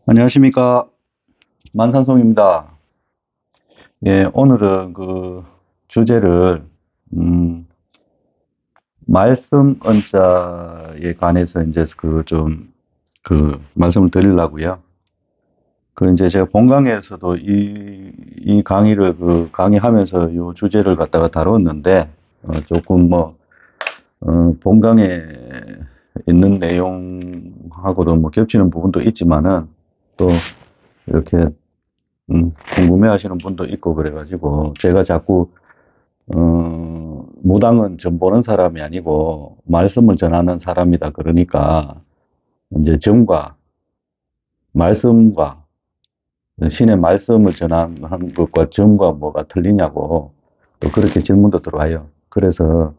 안녕하십니까. 만산송입니다. 예, 오늘은 그 주제를, 음, 말씀 언자에 관해서 이제 말씀을 드리려고요. 이제 제가 본강에서도 이 강의를 강의하면서 이 주제를 갖다가 다뤘는데, 조금 본강에 있는 내용하고도 겹치는 부분도 있지만은, 또 이렇게 궁금해 하시는 분도 있고 그래가지고 제가 자꾸 무당은 점 보는 사람이 아니고 말씀을 전하는 사람이다 그러니까 이제 점과 말씀과 신의 말씀을 전하는 것과 점과 뭐가 틀리냐고 또 그렇게 질문도 들어와요. 그래서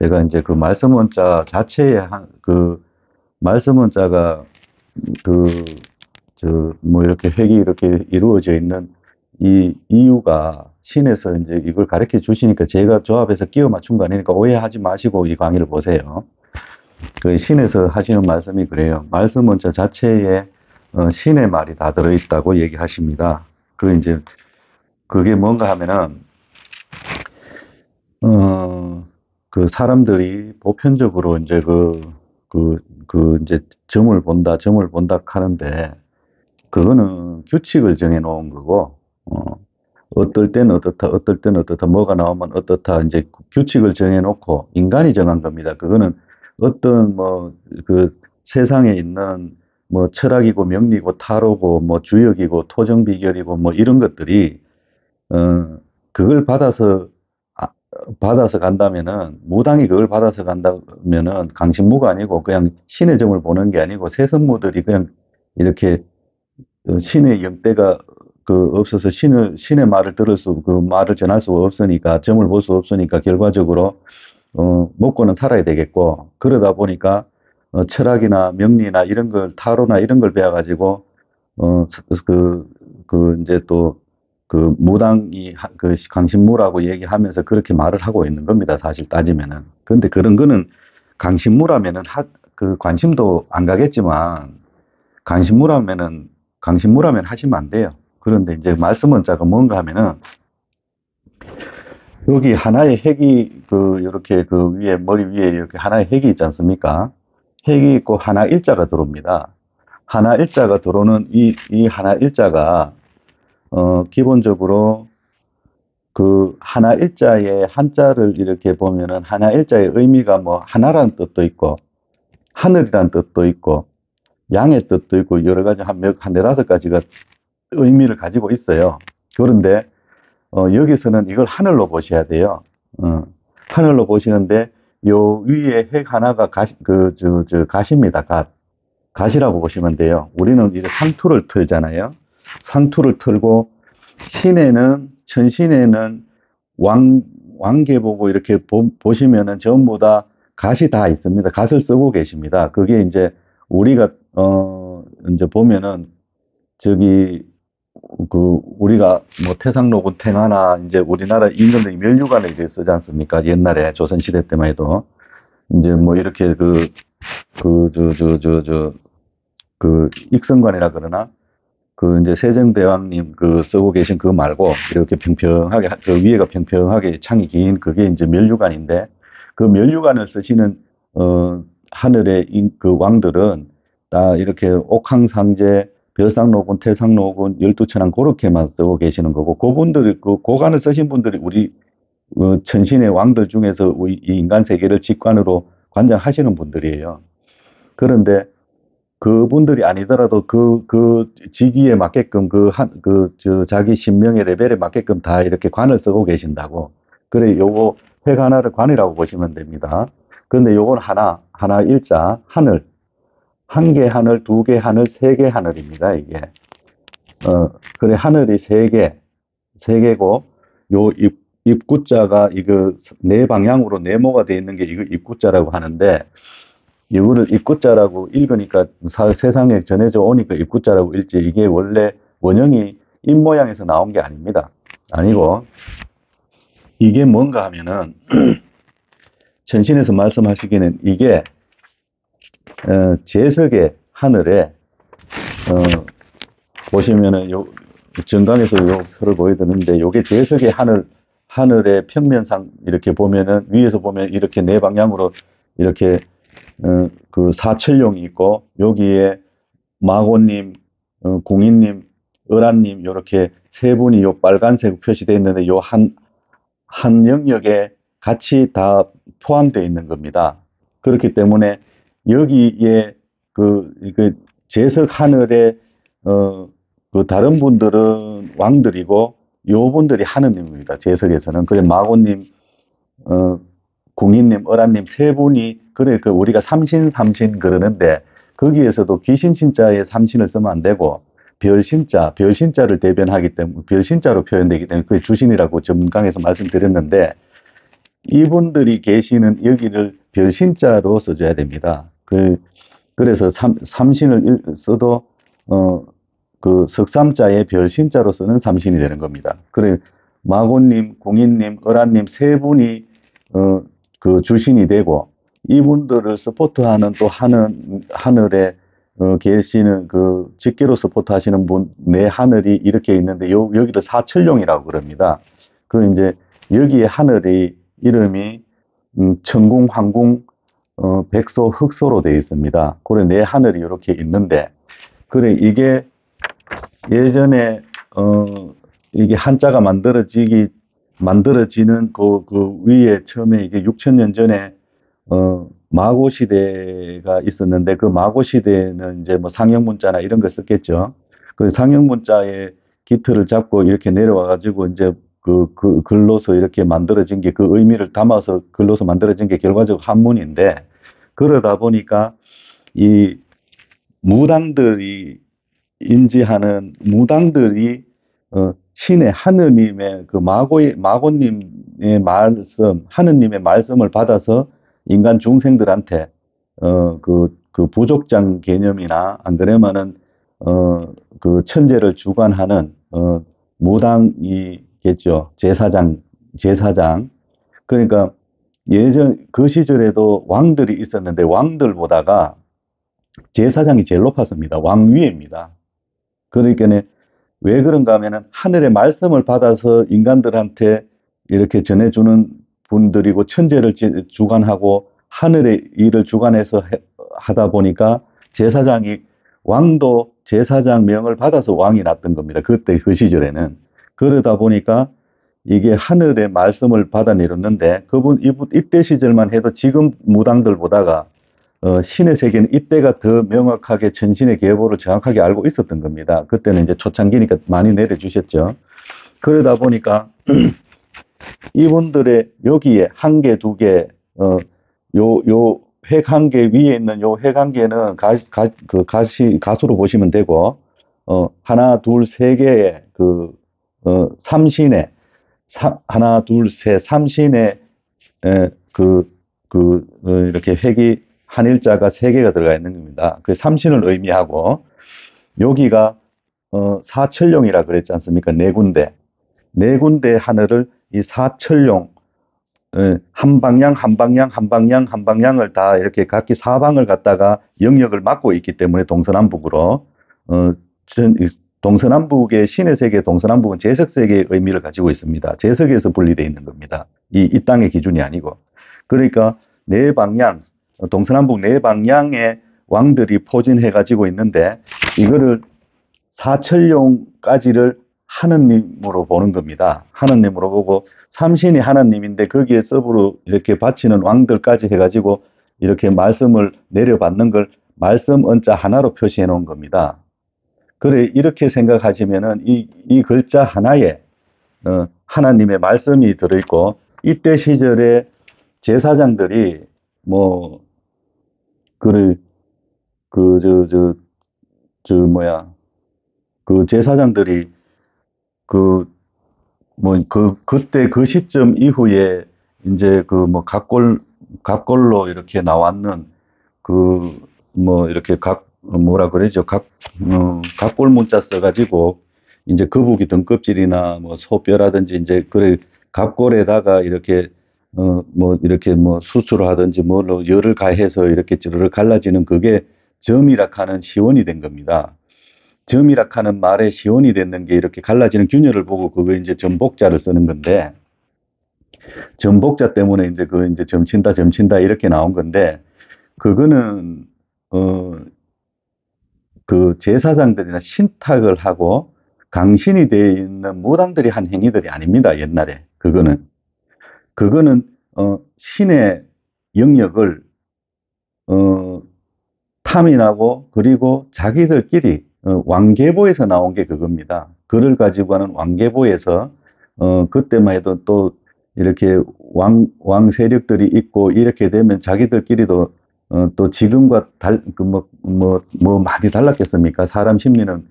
제가 이제 그 말씀 원자 자체에 그 말씀 원자가 이렇게 획이 이렇게 이루어져 있는 이 이유가 신에서 이제 이걸 가르쳐 주시니까 제가 조합해서 끼워 맞춘 거 아니니까 오해하지 마시고 이 강의를 보세요. 그 신에서 하시는 말씀이 그래요. 말씀 원자 자체에 신의 말이 다 들어있다고 얘기하십니다. 이제 그게 뭔가 하면은 그 사람들이 보편적으로 이제 이제 점을 본다 하는데 그거는 규칙을 정해 놓은 거고, 어떨 때는 어떻다, 어떨 때는 어떻다, 뭐가 나오면 어떻다, 이제 규칙을 정해 놓고 인간이 정한 겁니다. 그거는 어떤 세상에 있는 철학이고 명리고 타로고 주역이고 토정 비결이고 이런 것들이, 그걸 받아서 간다면은, 무당이 그걸 받아서 간다면은 강신무가 아니고 그냥 신의 점을 보는 게 아니고 세선무들이 그냥 이렇게 신의 영대가 없어서 신의 말을 말을 전할 수 없으니까, 점을 볼 수 없으니까 결과적으로, 먹고는 살아야 되겠고, 그러다 보니까, 철학이나 명리나 이런 걸, 타로나 이런 걸 배워가지고, 이제 또, 무당이, 강신무라고 얘기하면서 그렇게 말을 하고 있는 겁니다. 사실 따지면은. 근데 그런 거는 강신무라면은 관심도 안 가겠지만, 강신무라면 하시면 안 돼요. 그런데 이제 말씀 원자가 뭔가 하면은, 여기 하나의 핵이 이렇게 머리 위에 이렇게 하나의 핵이 있지 않습니까? 핵이 있고 하나 일자가 들어옵니다. 하나 일자가 들어오는 이 하나 일자가, 기본적으로 하나 일자의 한자를 이렇게 보면은 하나 일자의 의미가 하나라는 뜻도 있고, 하늘이라는 뜻도 있고, 양의 뜻도 있고, 여러 가지 한 네다섯 가지가 의미를 가지고 있어요. 그런데 여기서는 이걸 하늘로 보셔야 돼요. 하늘로 보시는데 요 위에 핵 하나가 가시입니다. 가시라고 보시면 돼요. 우리는 이제 상투를 틀잖아요. 상투를 틀고 천신에는 왕계 보고 이렇게 보시면은 전부 다 갓이 다 있습니다. 갓을 쓰고 계십니다. 그게 이제 우리가 이제 보면은 저기 우리가 태상로군 탱하나 이제 우리나라 임금들이 멸류관을 이렇게 쓰지 않습니까? 옛날에 조선시대 때만 해도 이제 이렇게 익선관이라 그러나 이제 세종대왕님 쓰고 계신 그거 말고 이렇게 평평하게 위에가 평평하게 창이 긴 그게 이제 멸류관인데, 그 멸류관을 쓰시는 하늘의 왕들은 다 이렇게 옥황상제, 별상노군, 태상노군, 열두천왕 그렇게만 쓰고 계시는 거고, 그분들이 고관을 쓰신 분들이 우리 천신의 왕들 중에서 이 인간 세계를 직관으로 관장하시는 분들이에요. 그런데 그분들이 아니더라도 직위에 맞게끔 자기 신명의 레벨에 맞게끔 다 이렇게 관을 쓰고 계신다고. 그래, 요거 획 하나를 관이라고 보시면 됩니다. 그런데 요건 하나 일자, 하늘. 한 개 하늘, 두 개 하늘, 세 개 하늘입니다, 이게. 그래, 하늘이 세 개고, 요 입구자가 네 방향으로 네모가 되어 있는 게 이거 입구자라고 하는데, 이거를 입구자라고 읽으니까 세상에 전해져 오니까 입구자라고 읽지, 이게 원래 원형이 입 모양에서 나온 게 아닙니다. 아니고, 이게 뭔가 하면은, 천신에서 말씀하시기는 이게, 제석의 하늘에, 보시면은 정강에서 요 표를 보여드리는데 요게 제석의 하늘의 평면상 이렇게 보면은 위에서 보면 이렇게 네 방향으로 이렇게 그 사철룡이 있고 여기에 마고님, 공인님, 을한님 요렇게 세 분이 요 빨간색 표시되어 있는데 요 한 영역에 같이 다 포함되어 있는 겁니다. 그렇기 때문에 여기에 이게 제석 하늘에 그 다른 분들은 왕들이고 요 분들이 하느님입니다. 제석에서는. 그래 마고님, 궁인님, 을한님 세 분이 그래 그 우리가 삼신 그러는데 거기에서도 귀신 신자의 삼신을 쓰면 안 되고 별신자를 대변하기 때문에 별신자로 표현되기 때문에 그게 주신이라고 전강에서 말씀드렸는데 이분들이 계시는 여기를 별신자로 써줘야 됩니다. 그래서 삼신을 써도 그 석삼자의 별신자로 쓰는 삼신이 되는 겁니다. 그래 마고님, 공인님, 을한님 세 분이 그 주신이 되고 이분들을 서포트하는 또 하늘에 계시는 그 직계로 서포트하시는 분 내 하늘이 이렇게 있는데 여기를 사철룡이라고 그럽니다. 그 이제 여기에 하늘이 이름이 천궁, 황궁, 백소, 흑소로 되어 있습니다. 그래 내 하늘이 이렇게 있는데 그래 이게 예전에 이게 한자가 만들어지는 그 위에 처음에 이게 6천년 전에 마고 시대가 있었는데 그 마고 시대는 이제 뭐 상형 문자나 이런 걸 썼겠죠. 그 상형 문자의 기틀을 잡고 이렇게 내려와 가지고 이제 그 글로서 이렇게 만들어진 게 그 의미를 담아서 글로서 만들어진 게 결과적으로 한문인데 그러다 보니까 이 무당들이 인지하는 무당들이 신의 하느님의 그 마고님의 말씀, 하느님의 말씀을 받아서 인간 중생들한테 그 부족장 개념이나 안 그러면은 그 천재를 주관하는 무당이겠죠. 제사장. 그러니까 예전 그 시절에도 왕들이 있었는데 왕들보다가 제사장이 제일 높았습니다. 왕위입니다. 그러니까 왜 그런가 하면은 하늘의 말씀을 받아서 인간들한테 이렇게 전해주는 분들이고 천재를 주관하고 하늘의 일을 주관해서 하다 보니까 제사장이 왕도 제사장 명을 받아서 왕이 났던 겁니다. 그때 그 시절에는. 그러다 보니까 이게 하늘의 말씀을 받아 내렸는데 이때 시절만 해도 지금 무당들보다가 신의 세계는 이때가 더 명확하게 천신의 계보를 정확하게 알고 있었던 겁니다. 그때는 이제 초창기니까 많이 내려주셨죠. 그러다 보니까 이분들의 여기에 한 개, 두 개, 요 획 한 개 위에 있는 요 획 한 개는 가수로 보시면 되고, 하나, 둘, 세 개의 삼신의, 하나, 둘, 셋, 삼신의, 이렇게 획이 한일자가 세 개가 들어가 있는 겁니다. 그 삼신을 의미하고, 여기가, 사철룡이라 그랬지 않습니까? 네 군데. 네 군데 하늘을 이 사철룡, 한 방향을 다 이렇게 각기 사방을 갖다가 영역을 맡고 있기 때문에 동서남북으로, 동서남북의 신의 세계 동서남북은 제석세계의 의미를 가지고 있습니다. 제석에서 분리되어 있는 겁니다. 이 땅의 기준이 아니고. 그러니까 네 방향, 동서남북 네 방향의 왕들이 포진해 가지고 있는데 이거를 사철룡까지를 하느님으로 보는 겁니다. 하느님으로 보고 삼신이 하느님인데 거기에 서브로 이렇게 바치는 왕들까지 해가지고 이렇게 말씀을 내려받는 걸 말씀 언자 하나로 표시해 놓은 겁니다. 그래 이렇게 생각하시면은 이 글자 하나에 하나님의 말씀이 들어있고 이때 시절에 제사장들이 뭐 제사장들이 그때 그 시점 이후에 이제 각골로 이렇게 나왔는 이렇게 뭐라 그러죠? 각골 문자 써가지고 이제 거북이 등껍질이나 뭐 소뼈라든지 이제 각골에다가 이렇게 수술을 하든지 뭘로 열을 가해서 이렇게 찌르르 갈라지는 그게 점이라 하는 시원이 된 겁니다. 점이라 하는 말에 시원이 됐는 게 이렇게 갈라지는 균열을 보고 그거 이제 점복자를 쓰는 건데, 점복자 때문에 이제 그 이제 점친다 이렇게 나온 건데, 그거는, 어, 그 제사장들이나 신탁을 하고 강신이 되어 있는 무당들이 한 행위들이 아닙니다. 옛날에. 그거는, 신의 영역을, 어, 탐인하고 그리고 자기들끼리 왕계보에서 나온 게 그겁니다. 그를 가지고 하는 왕계보에서 그때만 해도 또 이렇게 왕 세력들이 있고 이렇게 되면 자기들끼리도 또 지금과 뭐 많이 달랐겠습니까? 사람 심리는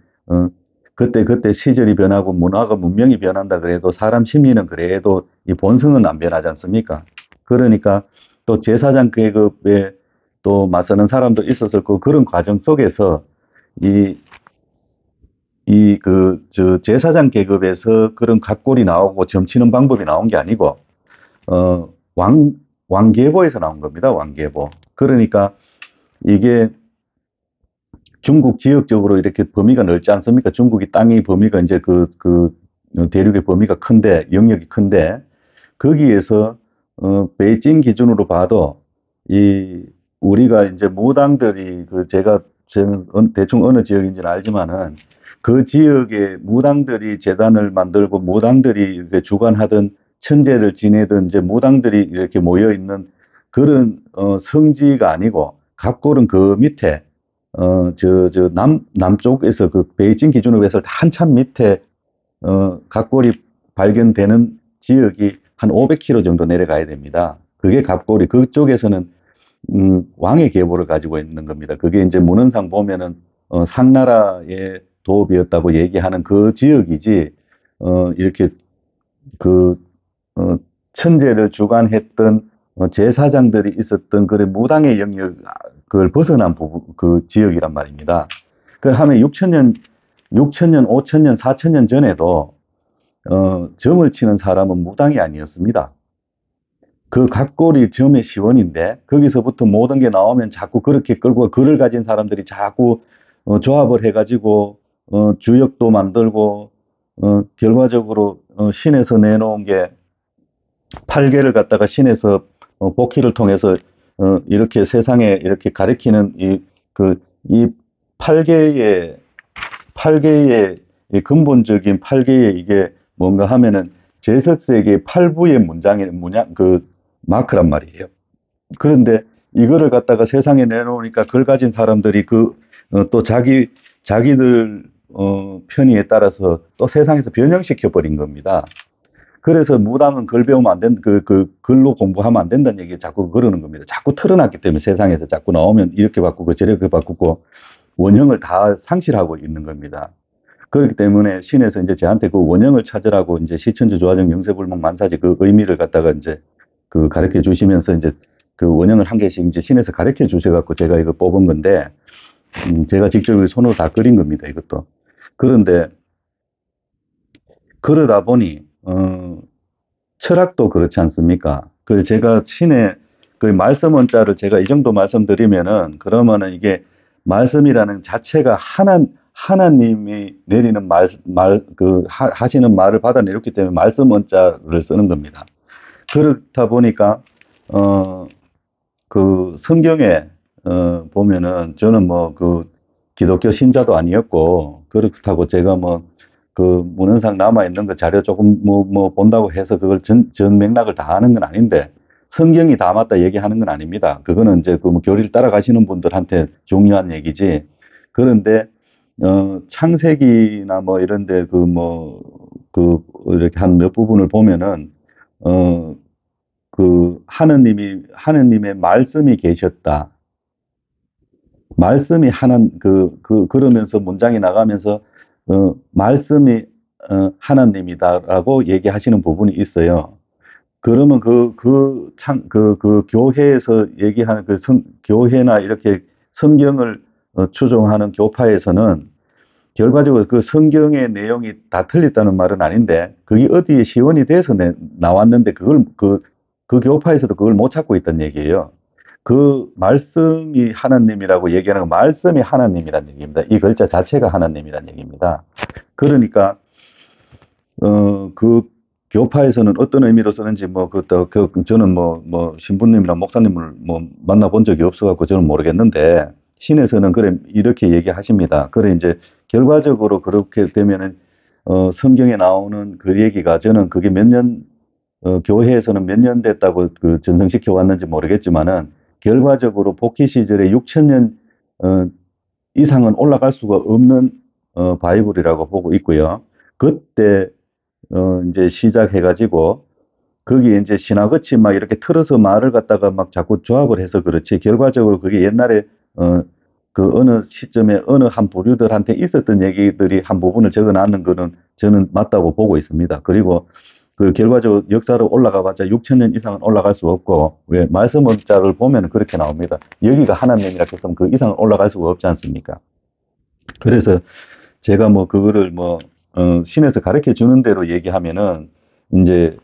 그때 시절이 변하고 문화가 문명이 변한다 그래도 사람 심리는 그래도 이 본성은 안 변하지 않습니까? 그러니까 또 제사장 계급에 또 맞서는 사람도 있었을 거고 그런 과정 속에서 이 제사장 계급에서 그런 각골이 나오고 점치는 방법이 나온 게 아니고 어, 왕 왕계보에서 나온 겁니다. 왕계보. 그러니까 이게 중국 지역적으로 이렇게 범위가 넓지 않습니까? 중국이 땅의 범위가 이제 대륙의 범위가 큰데 영역이 큰데 거기에서 베이징 기준으로 봐도 이 우리가 이제 무당들이 저는 대충 어느 지역인지는 알지만은 그 지역에 무당들이 재단을 만들고 무당들이 이렇게 주관하던 천재를 지내던 이제 무당들이 이렇게 모여 있는 그런 성지가 아니고 갑골은 그 밑에 남쪽에서 그 베이징 기준으로 해서 한참 밑에 갑골이 발견되는 지역이 한 500km 정도 내려가야 됩니다. 그게 갑골이 그쪽에서는 왕의 계보를 가지고 있는 겁니다. 그게 이제 문헌상 보면은 상나라의 도읍이었다고 얘기하는 그 지역이지 이렇게 그 천재를 주관했던 제사장들이 있었던 그런 무당의 영역을 벗어난 부분 그 지역이란 말입니다. 그 하면 6천년, 5천년, 4천년 전에도 점을 치는 사람은 무당이 아니었습니다. 그 각골이 점의 시원인데 거기서부터 모든 게 나오면 자꾸 그렇게 끌고 글을 가진 사람들이 자꾸 조합을 해가지고 주역도 만들고 결과적으로 신에서 내놓은 게 팔계를 갖다가 신에서 복희를 통해서 이렇게 세상에 이렇게 가리키는 이 팔계의 이 근본적인 팔계의 이게 뭔가 하면은 제석세계의 팔부의 문장, 마크란 말이에요. 그런데 이거를 갖다가 세상에 내놓으니까 그걸 가진 사람들이 또 자기들 편의에 따라서 또 세상에서 변형시켜 버린 겁니다. 그래서 무당은 글 배우면 안 된, 글로 공부하면 안 된다는 얘기 자꾸 그러는 겁니다. 자꾸 틀어놨기 때문에 세상에서 자꾸 나오면 이렇게 바꾸고 저렇게 바꾸고 원형을 다 상실하고 있는 겁니다. 그렇기 때문에 신에서 이제 저한테 그 원형을 찾으라고 이제 시천주 조화정 영세불목 만사지 그 의미를 갖다가 이제 가르쳐 주시면서 이제 그 원형을 한 개씩 이제 신에서 가르쳐 주셔갖고 제가 이거 뽑은 건데, 제가 직접 손으로 다 그린 겁니다, 이것도. 그런데, 그러다 보니, 철학도 그렇지 않습니까? 그 제가 신의 그 말씀 원자를 제가 이 정도 말씀드리면은 그러면은 이게 말씀이라는 자체가 하나님이 내리는 하시는 말을 받아내렸기 때문에 말씀 원자를 쓰는 겁니다. 그렇다 보니까 그 성경에 보면은 저는 뭐 기독교 신자도 아니었고 그렇다고 제가 문헌상 남아있는 그 자료 조금 본다고 해서 그걸 전 맥락을 다 아는 건 아닌데 성경이 다 맞다 얘기하는 건 아닙니다. 그거는 이제 교리를 따라가시는 분들한테 중요한 얘기지. 그런데 창세기나 이런데 이렇게 한 몇 부분을 보면은 하느님의 말씀이 계셨다. 말씀이 그러면서 문장이 나가면서, 말씀이, 하나님이다라고 얘기하시는 부분이 있어요. 그러면 교회에서 얘기하는 교회나 이렇게 성경을 추종하는 교파에서는 결과적으로 그 성경의 내용이 다 틀렸다는 말은 아닌데, 그게 어디에 시원이 돼서 나왔는데, 그 교파에서도 그걸 못 찾고 있다는 얘기예요. 그 말씀이 하나님이라고 얘기하는 건 말씀이 하나님이란 얘기입니다. 이 글자 자체가 하나님이란 얘기입니다. 그러니까 그 교파에서는 어떤 의미로 쓰는지 저는 신부님이나 목사님을 만나본 적이 없어갖고 저는 모르겠는데 신에서는 그래 이렇게 얘기하십니다. 그래 이제 결과적으로 그렇게 되면은 성경에 나오는 그 얘기가 저는 그게 교회에서는 몇 년 됐다고 그 전승시켜 왔는지 모르겠지만은 결과적으로 복희 시절에 6,000년 이상은 올라갈 수가 없는 바이블이라고 보고 있고요. 그때 이제 시작해가지고 거기에 이제 신화같이 막 이렇게 틀어서 말을 갖다가 막 자꾸 조합을 해서 그렇지 결과적으로 그게 옛날에 그 어느 시점에 어느 한 부류들한테 있었던 얘기들이 한 부분을 적어놨는 거는 저는 맞다고 보고 있습니다. 그리고 그 결과적으로 역사로 올라가봤자 6,000년 이상은 올라갈 수 없고 왜 말씀자를 보면 그렇게 나옵니다. 여기가 하나님이라 했으면 그 이상은 올라갈 수가 없지 않습니까? 그래서 제가 그거를 신에서 가르쳐 주는 대로 얘기하면은 이제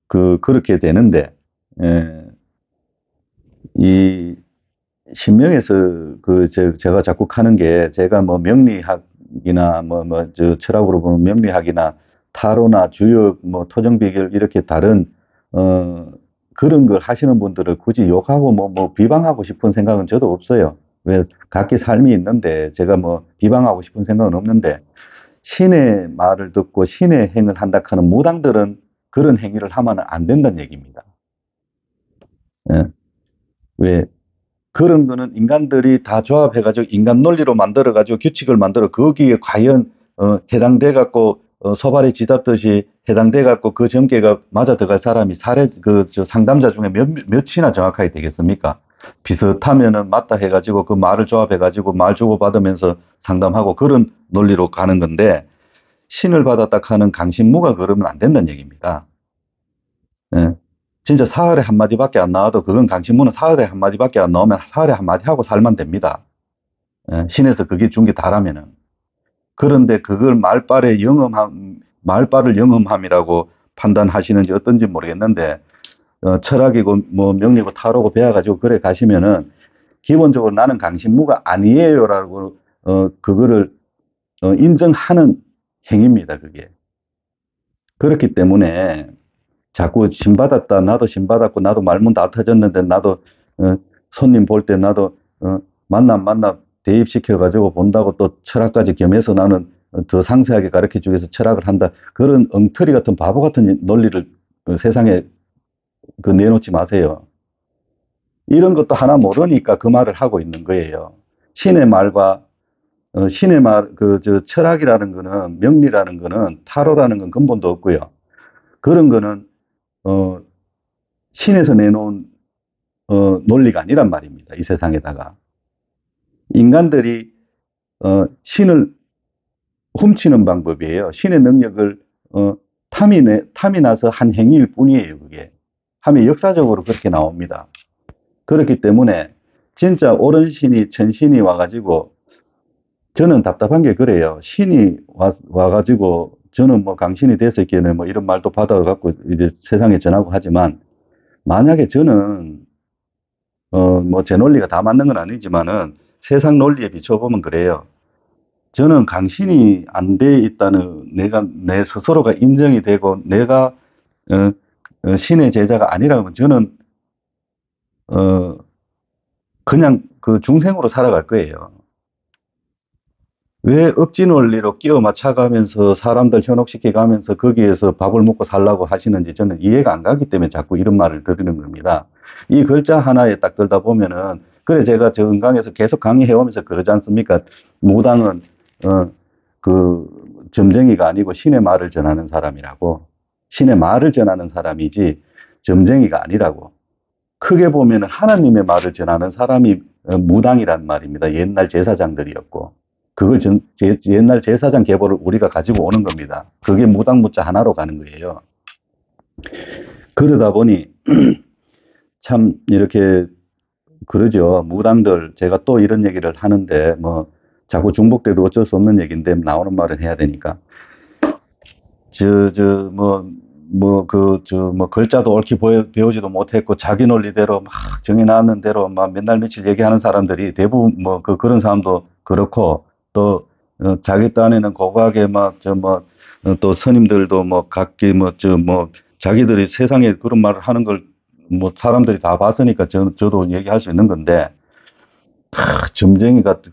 그렇게 되는데 이 신명에서 제가 자꾸 하는 게 제가 명리학이나 저 철학으로 보면 명리학이나 타로나 주역 토정 비결 이렇게 다른 그런 걸 하시는 분들을 굳이 욕하고 비방하고 싶은 생각은 저도 없어요. 왜 각기 삶이 있는데 제가 비방하고 싶은 생각은 없는데 신의 말을 듣고 신의 행을 한다 하는 무당들은 그런 행위를 하면 안 된다는 얘기입니다. 예. 왜 그런 거는 인간들이 다 조합해가지고 인간 논리로 만들어가지고 규칙을 만들어 거기에 과연 해당돼 갖고 소발이 짖었듯이 해당돼 갖고 그 점괘가 맞아 들어갈 사람이 상담자 중에 몇이나 정확하게 되겠습니까? 비슷하면은 맞다 해가지고 그 말을 조합해가지고 말 주고받으면서 상담하고 그런 논리로 가는 건데 신을 받았다 하는 강신무가 그러면 안 된다는 얘기입니다. 예. 진짜 사흘에 한마디밖에 안 나와도 그건 강신무는 사흘에 한마디밖에 안 나오면 사흘에 한마디 하고 살면 됩니다. 예. 신에서 그게 준 게 다라면은. 그런데 그걸 말빨을 영험함이라고 판단하시는지 어떤지 모르겠는데 철학이고 명리고 타로고 배워가지고 그래 가시면은 기본적으로 나는 강신무가 아니에요라고 그거를 인정하는 행위입니다. 그게. 그렇기 때문에 자꾸 신받았다 나도 신받았고 나도 말문 다 터졌는데 나도 손님 볼 때 나도 만남 대입시켜 가지고 본다고 또 철학까지 겸해서 나는 더 상세하게 가르쳐 주기 위해서 철학을 한다. 그런 엉터리 같은 바보 같은 논리를 세상에 내놓지 마세요. 이런 것도 하나 모르니까 그 말을 하고 있는 거예요. 신의 말과 신의 철학이라는 거는 명리라는 거는 타로라는 건 근본도 없고요. 그런 거는 신에서 내놓은 논리가 아니란 말입니다. 이 세상에다가 인간들이 신을 훔치는 방법이에요. 신의 능력을 탐이 나서 한 행위일 뿐이에요. 그게 하면 역사적으로 그렇게 나옵니다. 그렇기 때문에 진짜 옳은 신이 천신이 와가지고 저는 답답한 게 그래요. 신이 와가지고 저는 강신이 됐었기에는 이런 말도 받아갖고 이제 세상에 전하고 하지만 만약에 저는 제 논리가 다 맞는 건 아니지만은 세상 논리에 비춰보면 그래요. 저는 강신이 안 돼 있다는 내 스스로가 인정이 되고 내가 신의 제자가 아니라면 저는 그냥 그 중생으로 살아갈 거예요. 왜 억지 논리로 끼워 맞춰가면서 사람들 현혹시켜가면서 거기에서 밥을 먹고 살라고 하시는지 저는 이해가 안 가기 때문에 자꾸 이런 말을 드리는 겁니다. 이 글자 하나에 딱 들다 보면은 그래 제가 저 은강에서 계속 강의해오면서 그러지 않습니까? 무당은 점쟁이가 아니고 신의 말을 전하는 사람이라고. 신의 말을 전하는 사람이지 점쟁이가 아니라고. 크게 보면은 하나님의 말을 전하는 사람이 무당이란 말입니다. 옛날 제사장들이었고. 그걸 옛날 제사장 계보를 우리가 가지고 오는 겁니다. 그게 무당 무자 하나로 가는 거예요. 그러다 보니 참 이렇게 그러죠. 무당들 제가 또 이런 얘기를 하는데 자꾸 중복돼도 어쩔 수 없는 얘기인데 나오는 말은 해야 되니까 글자도 옳게 배우지도 못했고, 자기 논리대로 막 정해놨는 대로 막 맨날 며칠 얘기하는 사람들이 대부분 그런 사람도 그렇고, 또, 자기 딴에는 고고하게 또 스님들도 자기들이 세상에 그런 말을 하는 걸 사람들이 다 봤으니까 저도 얘기할 수 있는 건데, 점쟁이 같은,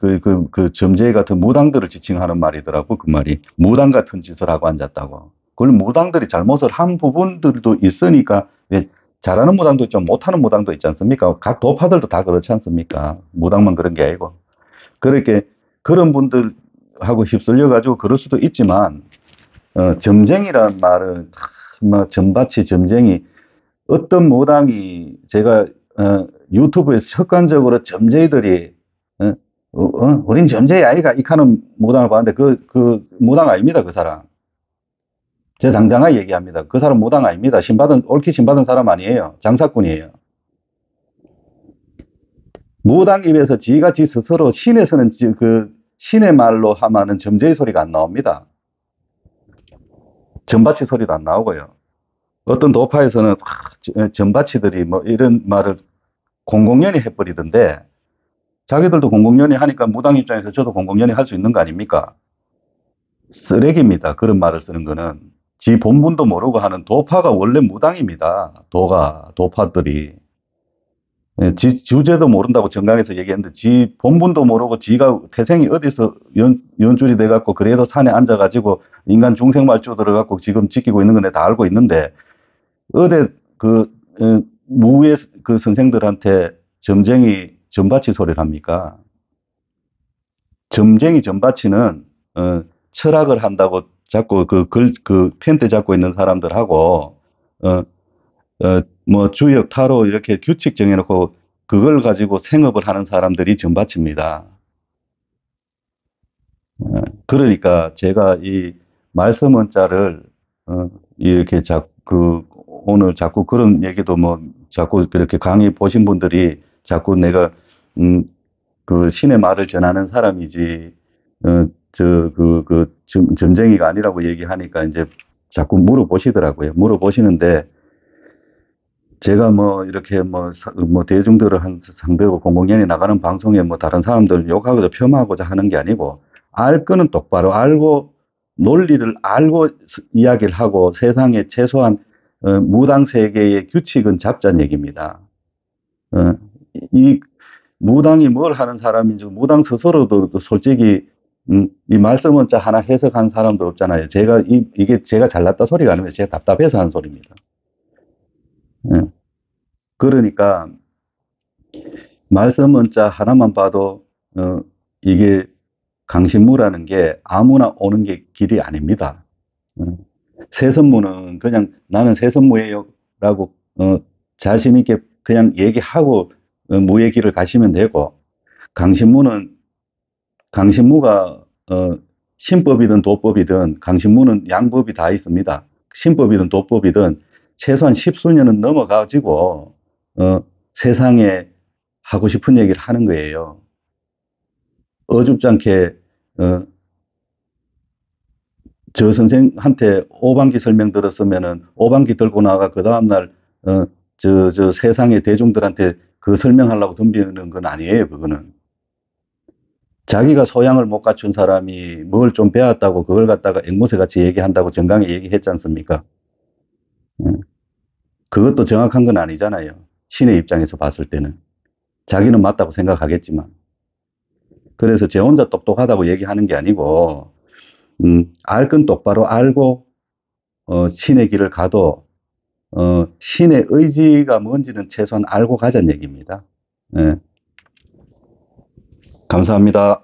점쟁이 같은 무당들을 지칭하는 말이더라고, 그 말이. 무당 같은 짓을 하고 앉았다고. 그걸 무당들이 잘못을 한 부분들도 있으니까, 왜 잘하는 무당도 있죠. 못하는 무당도 있지 않습니까? 각 도파들도 다 그렇지 않습니까? 무당만 그런 게 아니고. 그렇게, 그런 분들하고 휩쓸려가지고 그럴 수도 있지만, 점쟁이란 말은, 점바치, 점쟁이, 어떤 무당이 제가 유튜브에서 습관적으로 점쟁이들이 우린 점쟁이 아이가 이카는 무당을 봤는데 그 무당 아닙니다. 그 사람. 제가 당당하게 얘기합니다. 그 사람 무당 아닙니다. 옳게 신받은 사람 아니에요. 장사꾼이에요. 무당 입에서 지가 지 스스로 신에서는 신의 말로 하면은 점쟁이 소리가 안 나옵니다. 점바치 소리도 안 나오고요. 어떤 도파에서는 점바치들이 이런 말을 공공연히 해버리던데, 자기들도 공공연히 하니까 무당 입장에서 저도 공공연히 할 수 있는 거 아닙니까? 쓰레기입니다. 그런 말을 쓰는 거는. 지 본분도 모르고 하는 도파가 원래 무당입니다. 도파들이. 지 주제도 모른다고 정강에서 얘기했는데, 지 본분도 모르고 지가 태생이 어디서 연줄이 돼갖고 그래도 산에 앉아가지고 인간 중생말주 들어갖고 지금 지키고 있는 건데 다 알고 있는데, 어디 무의 그 선생들한테 점쟁이 점바치 소리를 합니까? 점쟁이 점바치는 철학을 한다고 자꾸 펜대 잡고 있는 사람들하고 주역 타로 이렇게 규칙 정해놓고 그걸 가지고 생업을 하는 사람들이 점바치입니다. 그러니까 제가 이 말씀 원자를 이렇게 오늘 자꾸 그런 얘기도 자꾸 그렇게 강의 보신 분들이 자꾸 내가 신의 말을 전하는 사람이지 점쟁이가 아니라고 얘기하니까 이제 자꾸 물어보시더라고요. 물어보시는데 제가 이렇게 대중들을 상대로 공공연히 나가는 방송에 다른 사람들 욕하고자 폄하하고자 하는 게 아니고, 알 거는 똑바로 알고 논리를 알고 이야기를 하고 세상에 최소한 무당 세계의 규칙은 잡자는 얘기입니다. 이 무당이 뭘 하는 사람인지 무당 스스로도 솔직히 이 말씀 원자 하나 해석한 사람도 없잖아요. 이게 제가 잘났다 소리가 아니면 제가 답답해서 하는 소리입니다. 그러니까 말씀 원자 하나만 봐도 이게 강신무라는 게 아무나 오는 게 길이 아닙니다. 세선무는 그냥 나는 세선무예요 라고 자신 있게 그냥 얘기하고 무의 길을 가시면 되고, 강신무가 신법이든 도법이든 강신무는 양법이 다 있습니다. 신법이든 도법이든 최소한 10수년은 넘어가지고 세상에 하고 싶은 얘기를 하는 거예요. 어줍지 않게 저 선생한테 오방기 설명 들었으면은 오방기 들고 나가 그 다음날 세상의 대중들한테 그 설명하려고 덤비는 건 아니에요. 그거는 자기가 소양을 못 갖춘 사람이 뭘 좀 배웠다고 그걸 갖다가 앵무새같이 얘기한다고 정강에 얘기했지 않습니까? 그것도 정확한 건 아니잖아요. 신의 입장에서 봤을 때는 자기는 맞다고 생각하겠지만. 그래서 제 혼자 똑똑하다고 얘기하는 게 아니고 알 건 똑바로 알고 신의 길을 가도 신의 의지가 뭔지는 최소한 알고 가자는 얘기입니다. 예. 감사합니다.